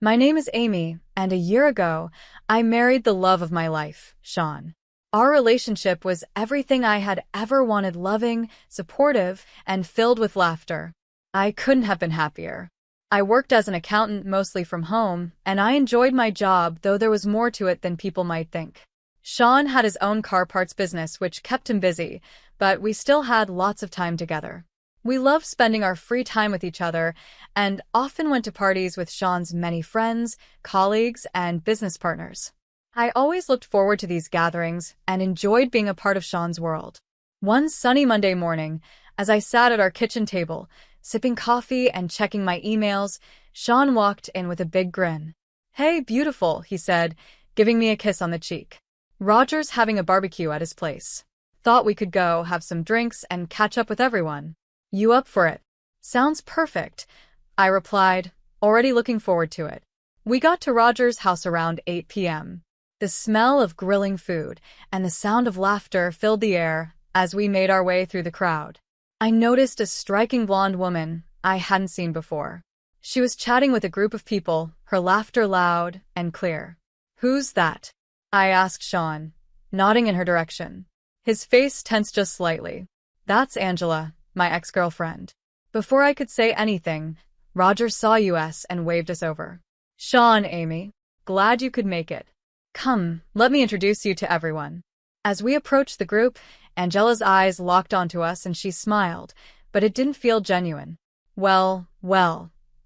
My name is Amy, and a year ago, I married the love of my life, Sean. Our relationship was everything I had ever wanted: loving, supportive, and filled with laughter. I couldn't have been happier. I worked as an accountant mostly from home, and I enjoyed my job, though there was more to it than people might think. Sean had his own car parts business, which kept him busy, but we still had lots of time together. We loved spending our free time with each other and often went to parties with Sean's many friends, colleagues, and business partners. I always looked forward to these gatherings and enjoyed being a part of Sean's world. One sunny Monday morning, as I sat at our kitchen table, sipping coffee and checking my emails, Sean walked in with a big grin. "Hey, beautiful," he said, giving me a kiss on the cheek. "Roger's having a barbecue at his place. Thought we could go have some drinks and catch up with everyone. You up for it?" "Sounds perfect," I replied, already looking forward to it. We got to Roger's house around 8 p.m. The smell of grilling food and the sound of laughter filled the air as we made our way through the crowd. I noticed a striking blonde woman I hadn't seen before. She was chatting with a group of people, her laughter loud and clear. "Who's that?" I asked Sean, nodding in her direction. His face tensed just slightly. "That's Angela, my ex-girlfriend." Before I could say anything, Roger saw us and waved us over. "Sean, Amy, glad you could make it. Come, let me introduce you to everyone." As we approached the group, Angela's eyes locked onto us and she smiled, but it didn't feel genuine. Well,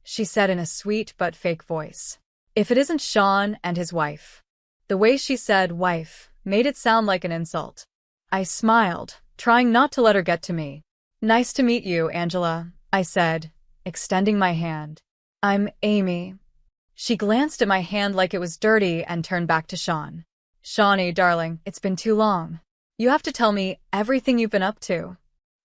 she said in a sweet but fake voice. "If it isn't Sean and his wife." The way she said wife made it sound like an insult. I smiled, trying not to let her get to me. "Nice to meet you, Angela," I said, extending my hand. "I'm Amy." She glanced at my hand like it was dirty and turned back to Sean. "Shawnee, darling, it's been too long. You have to tell me everything you've been up to."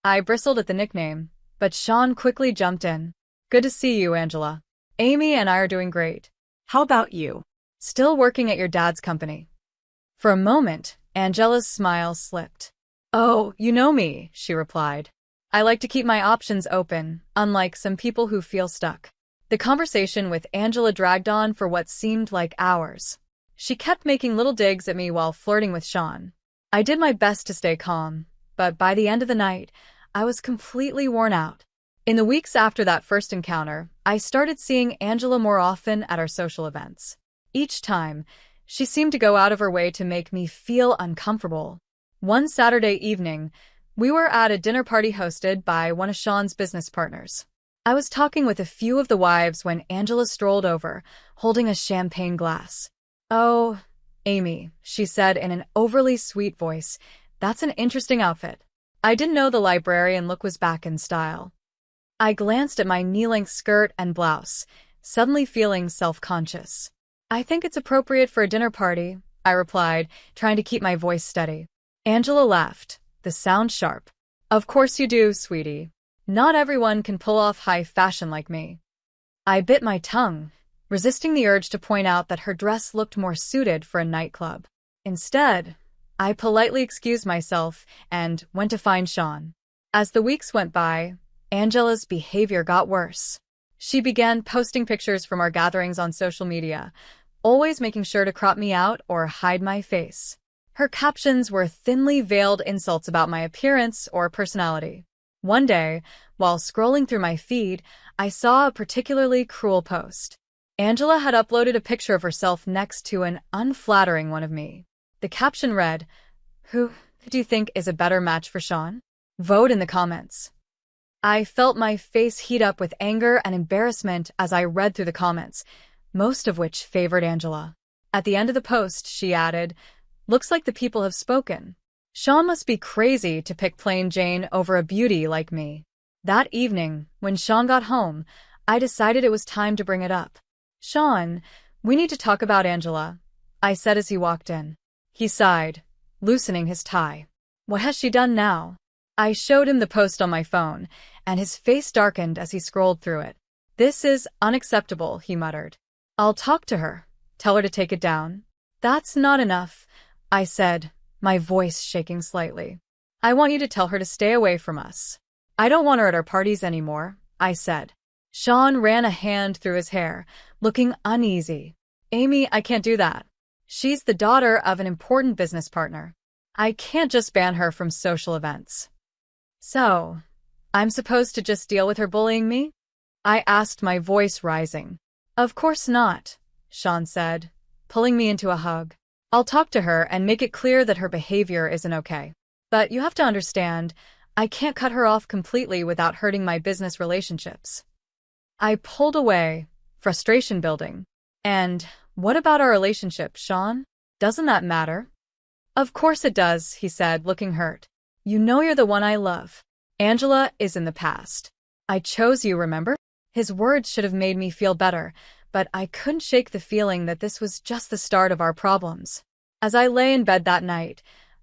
I bristled at the nickname, but Sean quickly jumped in. "Good to see you, Angela. Amy and I are doing great. How about you? Still working at your dad's company?" For a moment, Angela's smile slipped. "Oh, you know me," she replied. "I like to keep my options open, unlike some people who feel stuck." The conversation with Angela dragged on for what seemed like hours. She kept making little digs at me while flirting with Sean. I did my best to stay calm, but by the end of the night, I was completely worn out. In the weeks after that first encounter, I started seeing Angela more often at our social events. Each time, she seemed to go out of her way to make me feel uncomfortable. One Saturday evening, we were at a dinner party hosted by one of Sean's business partners. I was talking with a few of the wives when Angela strolled over, holding a champagne glass. "Oh, Amy," she said in an overly sweet voice, "that's an interesting outfit." I didn't know the librarian look was back in style. I glanced at my knee-length skirt and blouse, suddenly feeling self-conscious. "I think it's appropriate for a dinner party," I replied, trying to keep my voice steady. Angela laughed, the sound sharp. "Of course you do, sweetie. Not everyone can pull off high fashion like me." I bit my tongue, resisting the urge to point out that her dress looked more suited for a nightclub. Instead, I politely excused myself and went to find Sean. As the weeks went by, Angela's behavior got worse. She began posting pictures from our gatherings on social media, always making sure to crop me out or hide my face. Her captions were thinly veiled insults about my appearance or personality. One day, while scrolling through my feed, I saw a particularly cruel post. Angela had uploaded a picture of herself next to an unflattering one of me. The caption read, "Who do you think is a better match for Sean? Vote in the comments." I felt my face heat up with anger and embarrassment as I read through the comments, most of which favored Angela. At the end of the post, she added, "Looks like the people have spoken. Sean must be crazy to pick plain Jane over a beauty like me." That evening, when Sean got home, I decided it was time to bring it up. "Sean, we need to talk about Angela," I said as he walked in. He sighed, loosening his tie. "What has she done now?" I showed him the post on my phone, and his face darkened as he scrolled through it. "This is unacceptable," he muttered. "I'll talk to her. Tell her to take it down." "That's not enough," I said, my voice shaking slightly. "I want you to tell her to stay away from us." "I don't want her at our parties anymore," I said. Sean ran a hand through his hair, looking uneasy. Amy, I can't do that. She's the daughter of an important business partner. I can't just ban her from social events. So, I'm supposed to just deal with her bullying me? I asked, my voice rising. Of course not, Sean said, pulling me into a hug. I'll talk to her and make it clear that her behavior isn't okay. But you have to understand, I can't cut her off completely without hurting my business relationships. I pulled away, frustration building. And what about our relationship, Sean? Doesn't that matter? Of course it does, he said, looking hurt. You know you're the one I love. Angela is in the past. I chose you, remember? His words should have made me feel better, but I couldn't shake the feeling that this was just the start of our problems. As I lay in bed that night,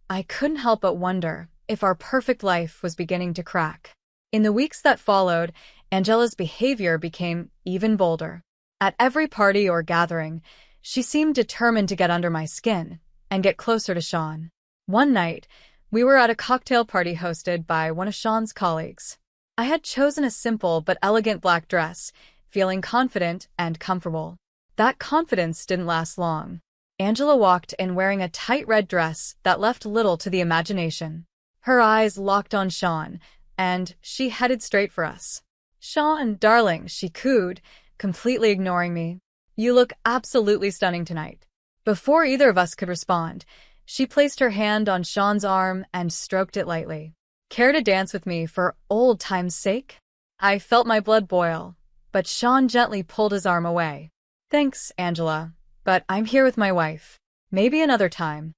I couldn't help but wonder if our perfect life was beginning to crack. In the weeks that followed, Angela's behavior became even bolder. At every party or gathering, she seemed determined to get under my skin and get closer to Sean. One night, we were at a cocktail party hosted by one of Sean's colleagues. I had chosen a simple but elegant black dress, feeling confident and comfortable. That confidence didn't last long. Angela walked in wearing a tight red dress that left little to the imagination. Her eyes locked on Sean, and she headed straight for us. Sean, darling, she cooed, completely ignoring me. You look absolutely stunning tonight. Before either of us could respond, she placed her hand on Sean's arm and stroked it lightly. Care to dance with me for old time's sake? I felt my blood boil, but Sean gently pulled his arm away. Thanks, Angela, but I'm here with my wife. Maybe another time.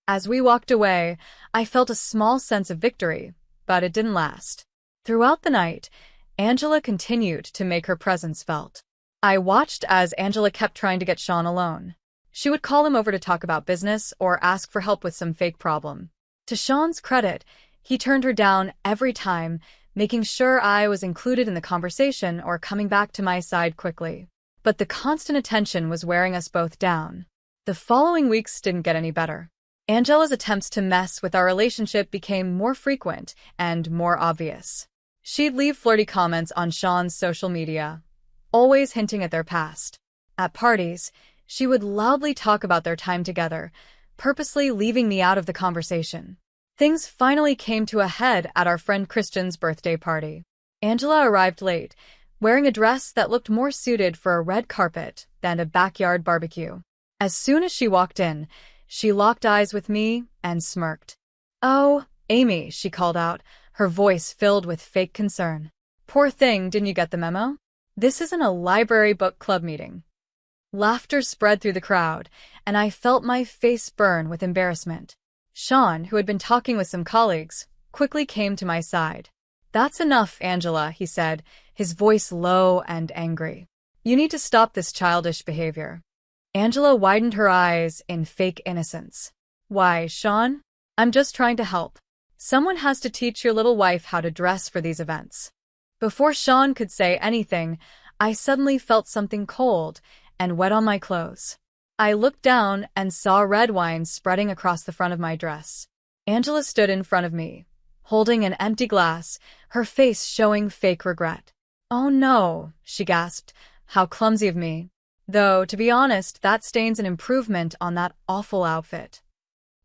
As we walked away, I felt a small sense of victory, but it didn't last. Throughout the night, Angela continued to make her presence felt. I watched as Angela kept trying to get Sean alone. She would call him over to talk about business or ask for help with some fake problem. To Sean's credit, he turned her down every time, making sure I was included in the conversation or coming back to my side quickly. But the constant attention was wearing us both down. The following weeks didn't get any better. Angela's attempts to mess with our relationship became more frequent and more obvious. She'd leave flirty comments on Sean's social media, always hinting at their past. At parties, she would loudly talk about their time together, purposely leaving me out of the conversation. Things finally came to a head at our friend Christian's birthday party. Angela arrived late, wearing a dress that looked more suited for a red carpet than a backyard barbecue. As soon as she walked in, she locked eyes with me and smirked. "Oh, Amy," she called out, her voice filled with fake concern. "Poor thing, didn't you get the memo? This isn't a library book club meeting." Laughter spread through the crowd, and I felt my face burn with embarrassment. Sean, who had been talking with some colleagues, quickly came to my side. "That's enough, Angela," he said, his voice low and angry. "You need to stop this childish behavior." Angela widened her eyes in fake innocence. "Why, Sean? I'm just trying to help. Someone has to teach your little wife how to dress for these events." Before Sean could say anything, I suddenly felt something cold and wet on my clothes. I looked down and saw red wine spreading across the front of my dress. Angela stood in front of me, holding an empty glass, her face showing fake regret. "Oh no," she gasped. "How clumsy of me. Though, to be honest, that stain's an improvement on that awful outfit."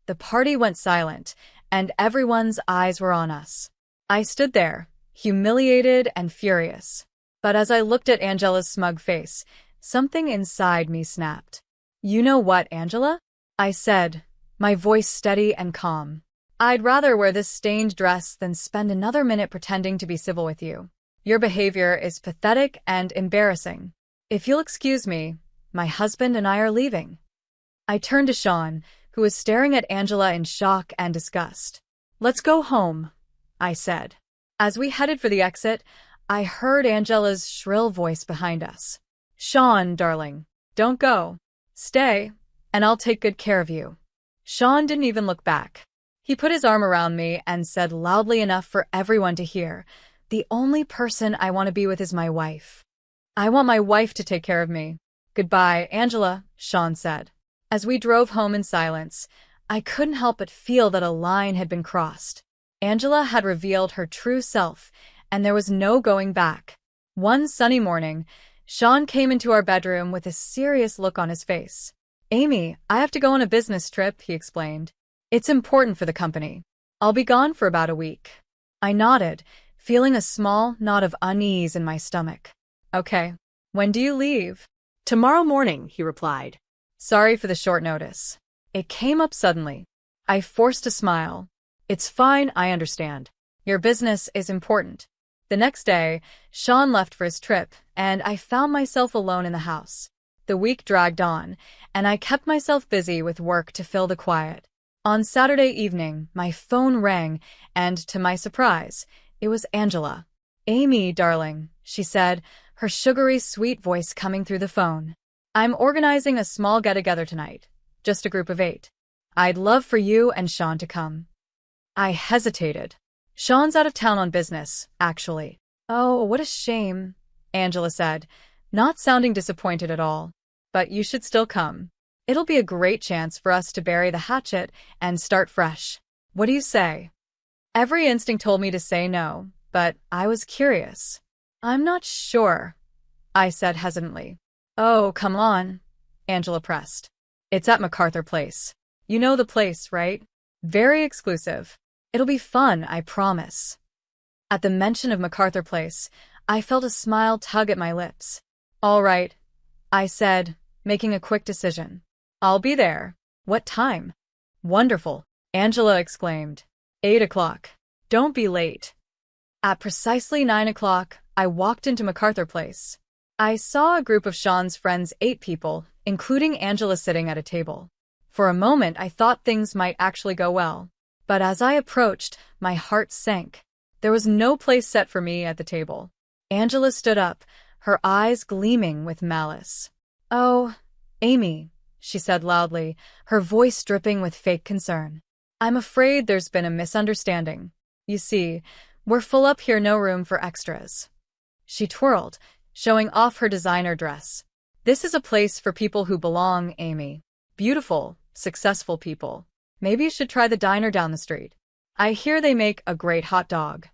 The party went silent, and everyone's eyes were on us. I stood there, humiliated and furious. But as I looked at Angela's smug face, something inside me snapped. "You know what, Angela?" I said, my voice steady and calm. "I'd rather wear this stained dress than spend another minute pretending to be civil with you. Your behavior is pathetic and embarrassing. If you'll excuse me, my husband and I are leaving." I turned to Sean, who was staring at Angela in shock and disgust. "Let's go home," I said. As we headed for the exit, I heard Angela's shrill voice behind us. "Sean, darling, don't go. Stay, and I'll take good care of you." Sean didn't even look back. He put his arm around me and said loudly enough for everyone to hear, "The only person I want to be with is my wife. I want my wife to take care of me." "Goodbye, Angela," Sean said. As we drove home in silence, I couldn't help but feel that a line had been crossed. Angela had revealed her true self, and there was no going back. One sunny morning, Sean came into our bedroom with a serious look on his face. Amy, I have to go on a business trip, he explained. It's important for the company. I'll be gone for about a week. I nodded, feeling a small knot of unease in my stomach. Okay. When do you leave? Tomorrow morning, he replied. Sorry for the short notice. It came up suddenly. I forced a smile. It's fine, I understand. Your business is important. The next day, Sean left for his trip, and I found myself alone in the house. The week dragged on, and I kept myself busy with work to fill the quiet. On Saturday evening, my phone rang, and to my surprise, it was Angela. Amy, darling, she said, her sugary, sweet voice coming through the phone. I'm organizing a small get-together tonight, just a group of 8. I'd love for you and Sean to come. I hesitated. Sean's out of town on business, actually. Oh, what a shame, Angela said, not sounding disappointed at all. But you should still come. It'll be a great chance for us to bury the hatchet and start fresh. What do you say? Every instinct told me to say no, but I was curious. I'm not sure, I said hesitantly. Oh, come on, Angela pressed. It's at MacArthur Place. You know the place, right? Very exclusive. It'll be fun, I promise. At the mention of MacArthur Place, I felt a smile tug at my lips. All right, I said, making a quick decision. I'll be there. What time? Wonderful, Angela exclaimed. 8 o'clock. Don't be late. At precisely 9 o'clock, I walked into MacArthur Place. I saw a group of Sean's friends, 8 people, including Angela, sitting at a table. For a moment, I thought things might actually go well. But as I approached, my heart sank. There was no place set for me at the table. Angela stood up, her eyes gleaming with malice. Oh, Amy, she said loudly, her voice dripping with fake concern. I'm afraid there's been a misunderstanding. You see, we're full up here, no room for extras. She twirled, showing off her designer dress. This is a place for people who belong, Amy. Beautiful, successful people. Maybe you should try the diner down the street. I hear they make a great hot dog.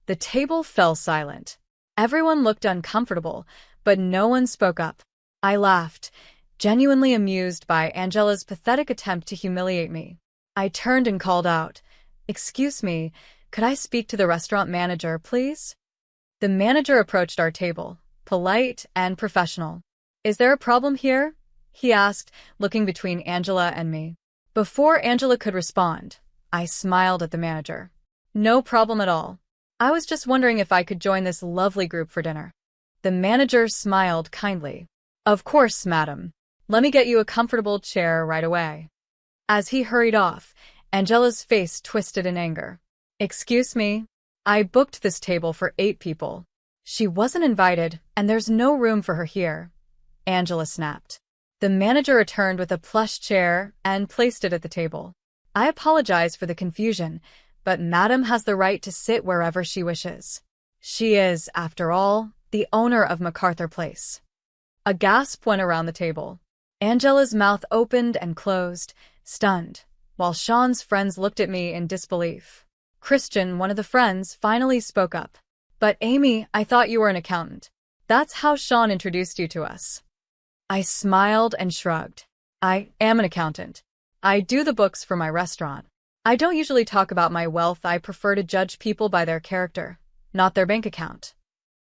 The table fell silent. Everyone looked uncomfortable, but no one spoke up. I laughed, genuinely amused by Angela's pathetic attempt to humiliate me. I turned and called out, "Excuse me, could I speak to the restaurant manager, please?" The manager approached our table, polite and professional. "Is there a problem here?" he asked, looking between Angela and me. Before Angela could respond, I smiled at the manager. "No problem at all. I was just wondering if I could join this lovely group for dinner." The manager smiled kindly. "Of course, madam. Let me get you a comfortable chair right away." As he hurried off, Angela's face twisted in anger. "Excuse me. I booked this table for 8 people. She wasn't invited, and there's no room for her here," Angela snapped. The manager returned with a plush chair and placed it at the table. "I apologize for the confusion, but Madam has the right to sit wherever she wishes. She is, after all, the owner of MacArthur Place." A gasp went around the table. Angela's mouth opened and closed, stunned, while Sean's friends looked at me in disbelief. Christian, one of the friends, finally spoke up. "But Amy, I thought you were an accountant. That's how Sean introduced you to us." I smiled and shrugged. "I am an accountant. I do the books for my restaurant. I don't usually talk about my wealth. I prefer to judge people by their character, not their bank account."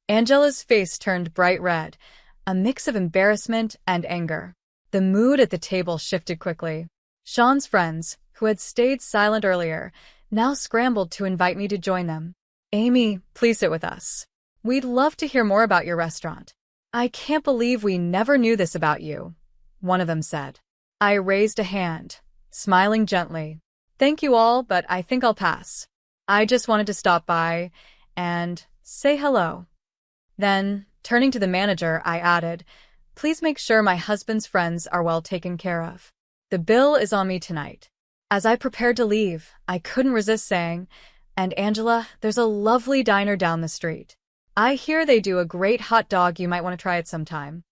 Angela's face turned bright red, a mix of embarrassment and anger. The mood at the table shifted quickly. Sean's friends, who had stayed silent earlier, now scrambled to invite me to join them. "Amy, please sit with us. We'd love to hear more about your restaurant." "I can't believe we never knew this about you," one of them said. I raised a hand, smiling gently. "Thank you all, but I think I'll pass. I just wanted to stop by and say hello." Then, turning to the manager, I added, "Please make sure my husband's friends are well taken care of. The bill is on me tonight." As I prepared to leave, I couldn't resist saying, "And Angela, there's a lovely diner down the street. I hear they do a great hot dog. You might want to try it sometime."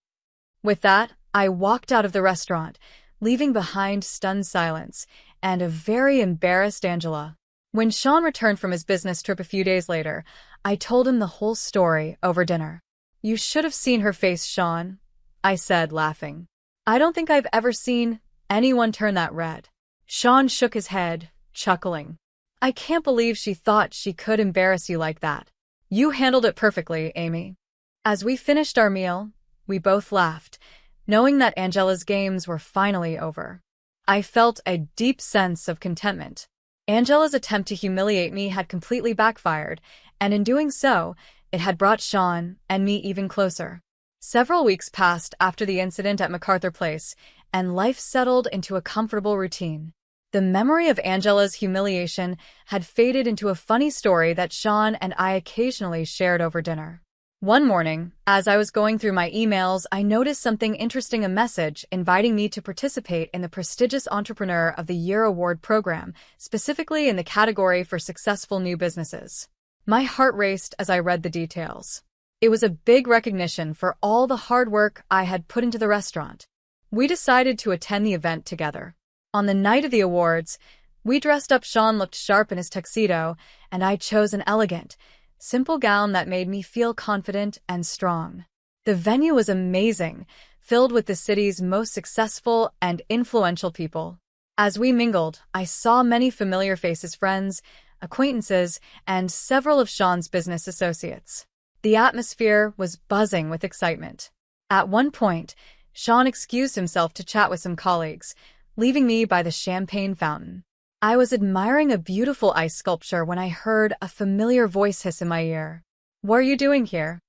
With that, I walked out of the restaurant, leaving behind stunned silence and a very embarrassed Angela. When Sean returned from his business trip a few days later, I told him the whole story over dinner. You should have seen her face, Sean, I said, laughing. I don't think I've ever seen anyone turn that red. Sean shook his head, chuckling. I can't believe she thought she could embarrass you like that. You handled it perfectly, Amy. As we finished our meal, we both laughed, knowing that Angela's games were finally over. I felt a deep sense of contentment. Angela's attempt to humiliate me had completely backfired, and in doing so, it had brought Sean and me even closer. Several weeks passed after the incident at MacArthur Place, and life settled into a comfortable routine. The memory of Angela's humiliation had faded into a funny story that Sean and I occasionally shared over dinner. One morning, as I was going through my emails, I noticed something interesting, a message inviting me to participate in the prestigious Entrepreneur of the Year award program, specifically in the category for successful new businesses. My heart raced as I read the details. It was a big recognition for all the hard work I had put into the restaurant. We decided to attend the event together. On the night of the awards, we dressed up. Sean looked sharp in his tuxedo, and I chose an elegant, simple gown that made me feel confident and strong. The venue was amazing, filled with the city's most successful and influential people. As we mingled, I saw many familiar faces, friends, acquaintances, and several of Sean's business associates. The atmosphere was buzzing with excitement. At one point, Sean excused himself to chat with some colleagues, leaving me by the champagne fountain. I was admiring a beautiful ice sculpture when I heard a familiar voice hiss in my ear. What are you doing here?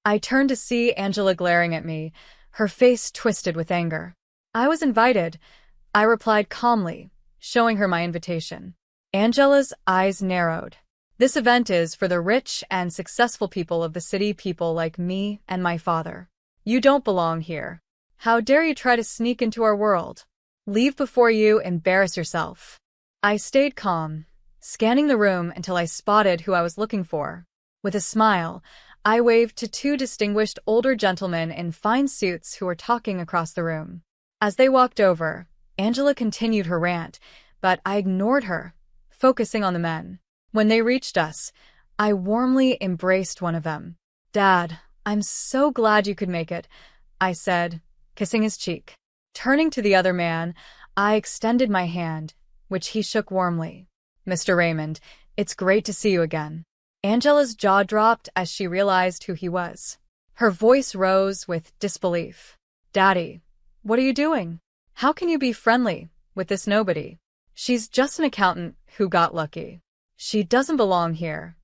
I turned to see Angela glaring at me, her face twisted with anger. I was invited, I replied calmly, showing her my invitation. Angela's eyes narrowed. This event is for the rich and successful people of the city, people like me and my father. You don't belong here. How dare you try to sneak into our world? Leave before you embarrass yourself. I stayed calm, scanning the room until I spotted who I was looking for. With a smile, I waved to two distinguished older gentlemen in fine suits who were talking across the room. As they walked over, Angela continued her rant, but I ignored her, focusing on the men. When they reached us, I warmly embraced one of them. Dad, I'm so glad you could make it, I said, kissing his cheek. Turning to the other man, I extended my hand, which he shook warmly. Mr. Raymond, it's great to see you again. Angela's jaw dropped as she realized who he was. Her voice rose with disbelief. Daddy, what are you doing? How can you be friendly with this nobody? She's just an accountant who got lucky. She doesn't belong here.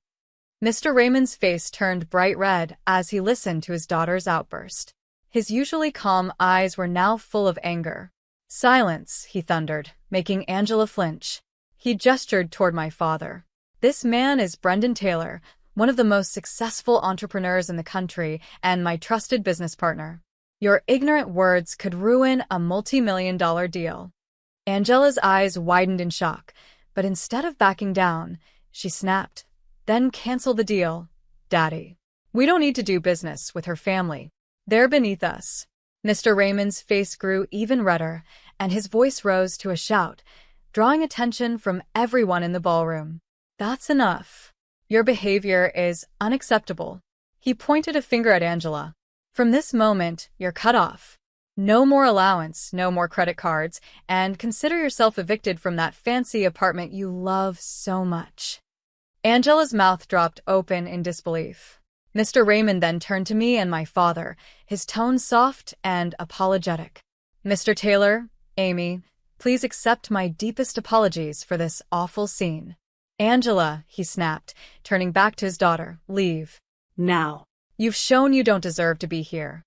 Mr. Raymond's face turned bright red as he listened to his daughter's outburst. His usually calm eyes were now full of anger. Silence, he thundered, making Angela flinch. He gestured toward my father. This man is Brendan Taylor, one of the most successful entrepreneurs in the country and my trusted business partner. Your ignorant words could ruin a multi-million-dollar deal. Angela's eyes widened in shock, but instead of backing down, she snapped, then cancel the deal, Daddy. We don't need to do business with her family. They're beneath us. Mr. Raymond's face grew even redder, and his voice rose to a shout, drawing attention from everyone in the ballroom. That's enough. Your behavior is unacceptable. He pointed a finger at Angela. From this moment, you're cut off. No more allowance, no more credit cards, and consider yourself evicted from that fancy apartment you love so much. Angela's mouth dropped open in disbelief. Mr. Raymond then turned to me and my father, his tone soft and apologetic. Mr. Taylor, Amy, please accept my deepest apologies for this awful scene. Angela, he snapped, turning back to his daughter, leave. Now. You've shown you don't deserve to be here.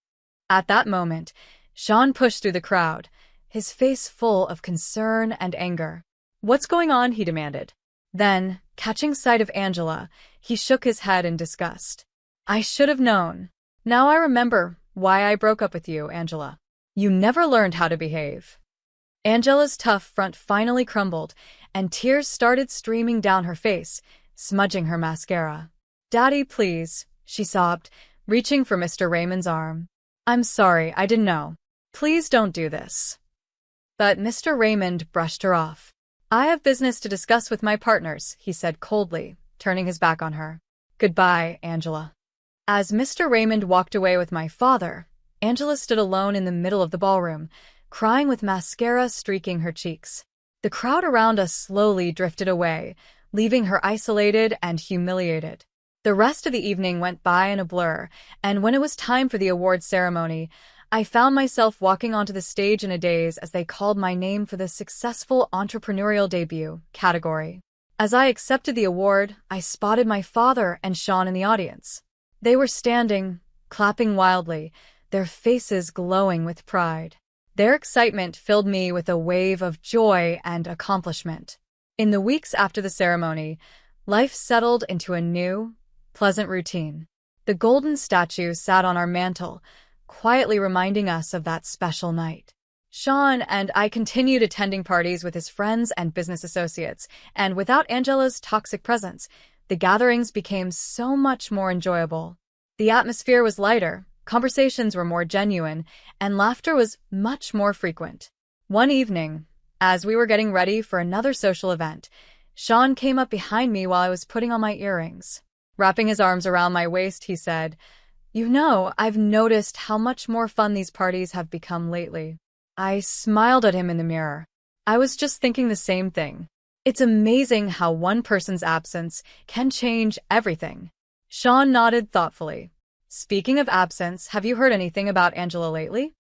At that moment, Sean pushed through the crowd, his face full of concern and anger. What's going on? He demanded. Then, catching sight of Angela, he shook his head in disgust. I should have known. Now I remember why I broke up with you, Angela. You never learned how to behave. Angela's tough front finally crumbled, and tears started streaming down her face, smudging her mascara. Daddy, please, she sobbed, reaching for Mr. Raymond's arm. I'm sorry, I didn't know. Please don't do this. But Mr. Raymond brushed her off. I have business to discuss with my partners, he said coldly, turning his back on her. Goodbye, Angela. As Mr. Raymond walked away with my father, Angela stood alone in the middle of the ballroom, crying with mascara streaking her cheeks. The crowd around us slowly drifted away, leaving her isolated and humiliated. The rest of the evening went by in a blur, and when it was time for the awards ceremony, I found myself walking onto the stage in a daze as they called my name for the Successful Entrepreneurial Debut category. As I accepted the award, I spotted my father and Sean in the audience. They were standing, clapping wildly, their faces glowing with pride. Their excitement filled me with a wave of joy and accomplishment. In the weeks after the ceremony, life settled into a new, pleasant routine. The golden statue sat on our mantel, quietly reminding us of that special night. Sean and I continued attending parties with his friends and business associates, and without Angela's toxic presence, the gatherings became so much more enjoyable. The atmosphere was lighter, conversations were more genuine, and laughter was much more frequent. One evening, as we were getting ready for another social event, Sean came up behind me while I was putting on my earrings. Wrapping his arms around my waist, he said, "You know, I've noticed how much more fun these parties have become lately." I smiled at him in the mirror. I was just thinking the same thing. It's amazing how one person's absence can change everything. Sean nodded thoughtfully. "Speaking of absence, have you heard anything about Angela lately?"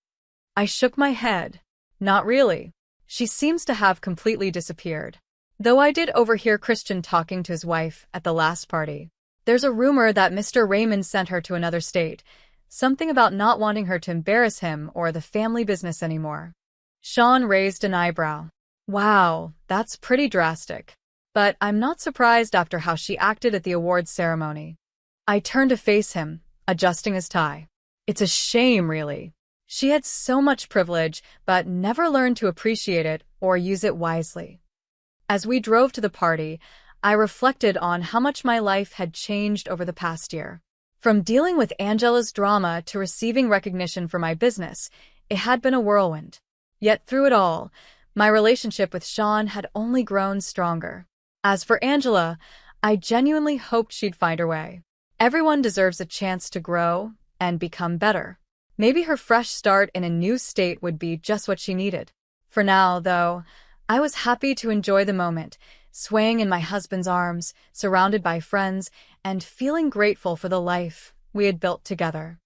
I shook my head. "Not really. She seems to have completely disappeared. Though I did overhear Christian talking to his wife at the last party. There's a rumor that Mr. Raymond sent her to another state, something about not wanting her to embarrass him or the family business anymore." Sean raised an eyebrow. "Wow, that's pretty drastic. But I'm not surprised after how she acted at the awards ceremony." I turned to face him, adjusting his tie. "It's a shame, really. She had so much privilege, but never learned to appreciate it or use it wisely." As we drove to the party, I reflected on how much my life had changed over the past year. From dealing with Angela's drama to receiving recognition for my business, it had been a whirlwind. Yet through it all, my relationship with Sean had only grown stronger. As for Angela, I genuinely hoped she'd find her way. Everyone deserves a chance to grow and become better. Maybe her fresh start in a new state would be just what she needed. For now, though, I was happy to enjoy the moment, swaying in my husband's arms, surrounded by friends, and feeling grateful for the life we had built together.